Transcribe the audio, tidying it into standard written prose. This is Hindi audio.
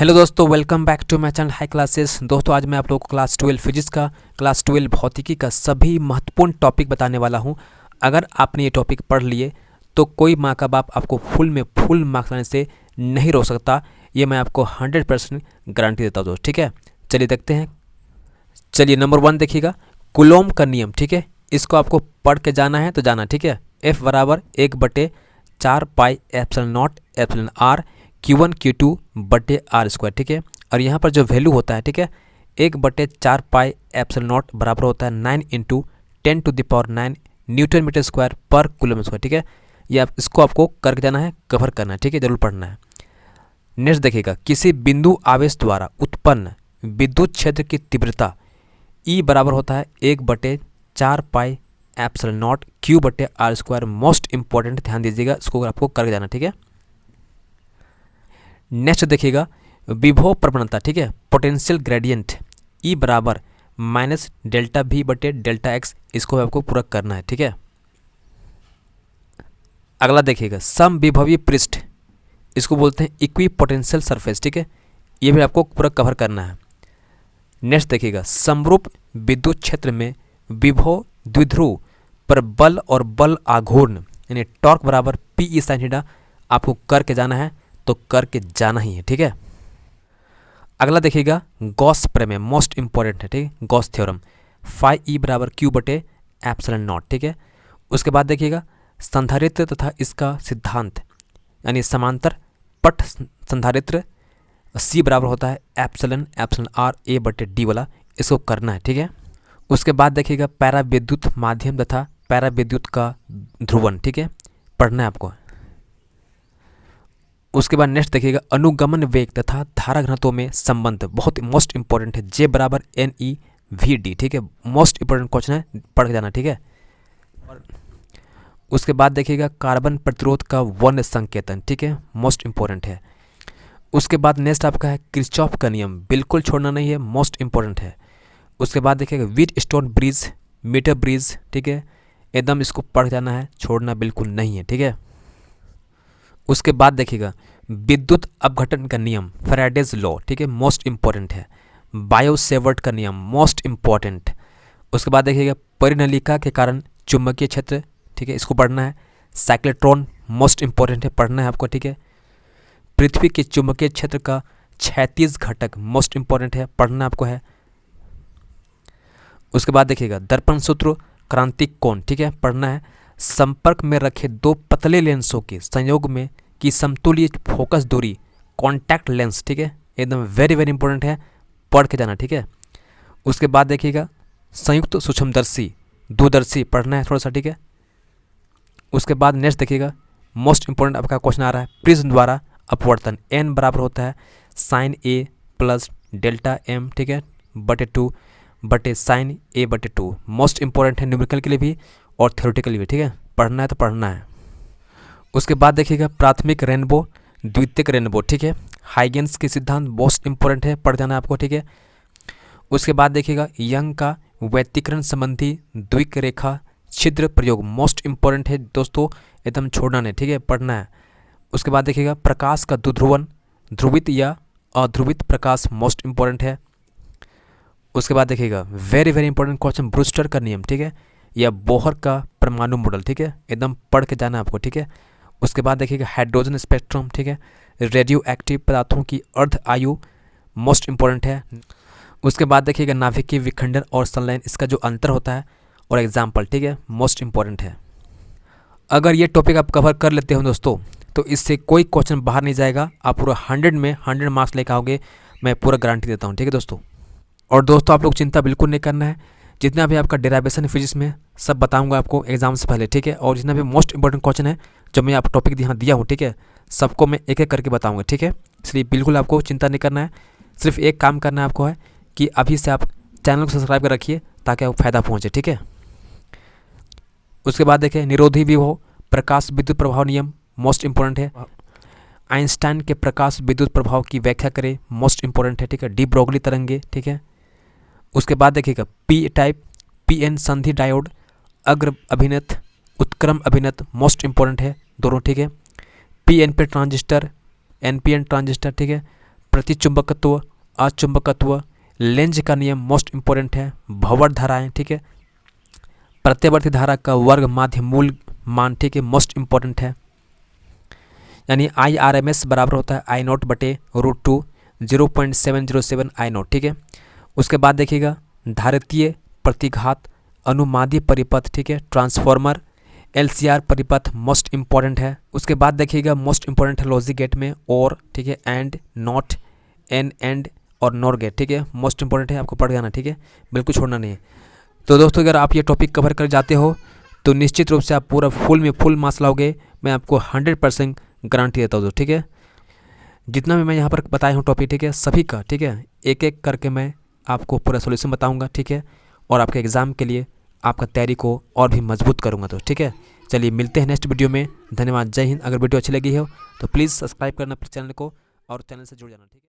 हेलो दोस्तों, welcome back to my channel high classes. दोस्तों आज मैं आप लोगों को क्लास 12 फिजिक्स का, क्लास 12 भौतिकी का सभी महत्वपूर्ण टॉपिक बताने वाला हूं। अगर आपने ये टॉपिक पढ़ लिए तो कोई माँ का बाप आपको फुल मार्क्स लाने से नहीं रोक सकता। ये मैं आपको 100% गारंटी देता हूँ दोस्त। ठीक है, चलिए देखते हैं। चलिए नंबर 1 देखिएगा, कूलॉम का नियम। ठीक है, इसको आपको पढ़ के जाना है तो जाना। ठीक है, F बराबर 1/4 pi epsilon naught epsilon R Q1 Q2 बटे आर स्क्वायर। ठीक है, और यहाँ पर जो वैल्यू होता है, ठीक है, 1/4 पाई एप्सिलॉन नॉट बराबर होता है 9 × 10⁹ न्यूटन मीटर स्क्वायर पर कूलम स्क्वायर। ठीक है, ये आप इसको आपको करके जाना है, कवर करना है। ठीक है, जरूर पढ़ना है। नेक्स्ट देखिएगा, किसी बिंदु आवेश द्वारा उत्पन्न विद्युत क्षेत्र की तीव्रता E बराबर होता है 1/4 पाई एप्सिलॉन नॉट Q बटे आर स्क्वायर। मोस्ट इंपॉर्टेंट, ध्यान दीजिएगा, इसको आपको करके जाना। ठीक है, नेक्स्ट देखिएगा, विभव प्रवणता। ठीक है, पोटेंशियल ग्रेडियंट E बराबर -ΔV बटे ΔX, इसको आपको पूरा करना है। ठीक है, अगला देखिएगा, समविभवी पृष्ठ, इसको बोलते हैं इक्वी पोटेंशियल सरफेस। ठीक है, ये भी आपको पूरा कवर करना है। नेक्स्ट देखिएगा, समरूप विद्युत क्षेत्र में विभव द्विध्रुव पर बल और बल आघूर्ण यानी टॉर्क बराबर PE sin थीटा आपको करके जाना है, तो करके जाना ही है। ठीक है, अगला देखिएगा, गॉस प्रमेय, मोस्ट इंपॉर्टेंट है। ठीक है, गॉस थ्योरम, फाई E बराबर Q बटे एप्सिलॉन नॉट। ठीक है, उसके बाद देखिएगा, संधारित्र तथा इसका सिद्धांत यानी समांतर पट संधारित्र C बराबर होता है एप्सिलॉन आर A बटे D वाला, इसको करना है। ठीक है, उसके बाद देखिएगा, पैरा विद्युत माध्यम तथा पैरा विद्युत का ध्रुवण। ठीक है, पढ़ना है आपको। उसके बाद नेक्स्ट देखिएगा, अनुगमन वेग तथा धारा घनत्व में संबंध, बहुत मोस्ट इंपॉर्टेंट है, J बराबर NeVd। ठीक है, मोस्ट इंपॉर्टेंट क्वेश्चन है, पढ़ के जाना। ठीक है, उसके बाद देखिएगा, कार्बन प्रतिरोध का वर्ण संकेतन। ठीक है, मोस्ट इंपॉर्टेंट है। उसके बाद नेक्स्ट आपका है किरचॉफ का नियम, बिल्कुल छोड़ना नहीं है, मोस्ट इंपॉर्टेंट है। उसके बाद देखिएगा, Wheatstone bridge, metre bridge. ठीक है, एकदम इसको पढ़ जाना है, छोड़ना बिल्कुल नहीं है। ठीक है, उसके बाद देखिएगा, विद्युत अपघटन का नियम, फैराडेज लॉ। ठीक है, मोस्ट इंपॉर्टेंट है। बायो-सेवर्ट का नियम, मोस्ट इंपॉर्टेंट। उसके बाद देखिएगा, परिनलिका के कारण चुंबकीय क्षेत्र। ठीक है, इसको पढ़ना है। साइक्लोट्रॉन, मोस्ट इंपॉर्टेंट है, पढ़ना है आपको। ठीक है, पृथ्वी के चुंबकीय क्षेत्र का 36 घटक, मोस्ट इंपॉर्टेंट है, पढ़ना आपको है। उसके बाद देखिएगा, दर्पण सूत्र, क्रांतिक कोण। ठीक है, पढ़ना है। संपर्क में रखे दो पतले लेंसों के संयोग में की समतुल्य फोकस दूरी, कॉन्टैक्ट लेंस। ठीक है, एकदम वेरी इंपॉर्टेंट है, पढ़ के जाना। ठीक है, उसके बाद देखिएगा, संयुक्त सूक्ष्मदर्शी, दूरदर्शी, पढ़ना है थोड़ा सा। ठीक है, उसके बाद नेक्स्ट देखिएगा, मोस्ट इंपॉर्टेंट आपका क्वेश्चन आ रहा है, प्रिज्म द्वारा अपवर्तन, N बराबर होता है sin A plus delta M। ठीक है, बटे 2 बटे sin A बटे 2, मोस्ट इंपॉर्टेंट है, न्यूमेरिकल के लिए भी और थ्योरेटिकल भी। ठीक है, पढ़ना है तो पढ़ना है। उसके बाद देखिएगा, प्राथमिक रेनबो, द्वितीयक रेनबो। ठीक है, हाइगेंस के सिद्धांत, मोस्ट इंपॉर्टेंट है, पढ़ जाना आपको। ठीक है, उसके बाद देखिएगा, यंग का व्यतिकरण संबंधी द्विक रेखा छिद्र प्रयोग, मोस्ट इंपॉर्टेंट है दोस्तों, एकदम छोड़ना नहीं। ठीक है, पढ़ना है। उसके बाद देखिएगा, प्रकाश का द्विध्रुवण, ध्रुवित या अध्रुवित प्रकाश, मोस्ट इंपॉर्टेंट है। उसके बाद देखिएगा, वेरी इंपॉर्टेंट क्वेश्चन, ब्रूस्टर का नियम। ठीक है, या बोहर का परमाणु मॉडल। ठीक है, एकदम पढ़ के जाना आपको। ठीक है, उसके बाद देखिएगा, हाइड्रोजन स्पेक्ट्रम। ठीक है, रेडियो एक्टिव पदार्थों की अर्ध आयु, मोस्ट इंपॉर्टेंट है। उसके बाद देखिएगा, नाभिकीय विखंडन और संलयन, इसका जो अंतर होता है और एग्जाम्पल। ठीक है, मोस्ट इंपॉर्टेंट है। अगर ये टॉपिक आप कवर कर लेते हो दोस्तों, तो इससे कोई क्वेश्चन बाहर नहीं जाएगा, आप पूरा 100 में 100 मार्क्स लेकर आओगे, मैं पूरा गारंटी देता हूँ। ठीक है दोस्तों, और दोस्तों आप लोग चिंता बिल्कुल नहीं करना है, जितना भी आपका डेरिवेशन फिजिक्स में सब बताऊंगा आपको एग्जाम से पहले। ठीक है, और जितना भी मोस्ट इंपॉर्टेंट क्वेश्चन है जो मैं आप टॉपिक यहाँ दिया हूँ, ठीक है, सबको मैं एक एक करके बताऊंगा। ठीक है, इसलिए बिल्कुल आपको चिंता नहीं करना है, सिर्फ एक काम करना है आपको है कि अभी से आप चैनल को सब्सक्राइब कर रखिए ताकि आपको फ़ायदा पहुँचे। ठीक है, उसके बाद देखिए, निरोधी विभव प्रकाश विद्युत प्रभाव नियम, मोस्ट इंपॉर्टेंट है। आइंस्टाइन के प्रकाश विद्युत प्रभाव की व्याख्या करें, मोस्ट इंपॉर्टेंट है। ठीक है, डी ब्रोगली तरंगे। ठीक है, उसके बाद देखिएगा, पी टाइप PN संधि डायोड, अग्र अभिनत, उत्क्रम अभिनत, मोस्ट इंपॉर्टेंट है दोनों। ठीक है, PNP ट्रांजिस्टर, NPN ट्रांजिस्टर। ठीक है, प्रतिचुंबकत्व, अचुंबकत्व, लेंज का नियम मोस्ट इंपॉर्टेंट है, भंवर धाराएं, ठीक है, प्रत्यावर्ती धारा का वर्ग माध्य मूल मान, ठीक है, मोस्ट इंपॉर्टेंट है, यानी IRMS बराबर होता है I0 बटे √2, 0.707 I0, ठीक है। उसके बाद देखिएगा धारितीय प्रतिघात, अनुमादीय परिपथ, ठीक है, ट्रांसफॉर्मर, LCR परिपथ मोस्ट इंपॉर्टेंट है। उसके बाद देखिएगा मोस्ट इंपॉर्टेंट है लॉजिक गेट में और, ठीक है, एंड, नॉट, एंड और नॉर गेट, ठीक है, मोस्ट इंपॉर्टेंट है, आपको पढ़ जाना, ठीक है, बिल्कुल छोड़ना नहीं है। तो दोस्तों अगर आप ये टॉपिक कवर कर जाते हो तो निश्चित रूप से आप पूरा फुल मार्क्स लाओगे, मैं आपको 100% गारंटी देता हूँ, ठीक है। जितना भी मैं यहाँ पर बताया हूँ टॉपिक, ठीक है, सभी का, ठीक है, एक एक करके मैं आपको पूरा सॉल्यूशन बताऊँगा, ठीक है, और आपके एग्ज़ाम के लिए आपका तैयारी को और भी मजबूत करूँगा। तो ठीक है, चलिए मिलते हैं नेक्स्ट वीडियो में। धन्यवाद, जय हिंद। अगर वीडियो अच्छी लगी हो तो प्लीज़ सब्सक्राइब करना अपने चैनल को और चैनल से जुड़ जाना, ठीक है।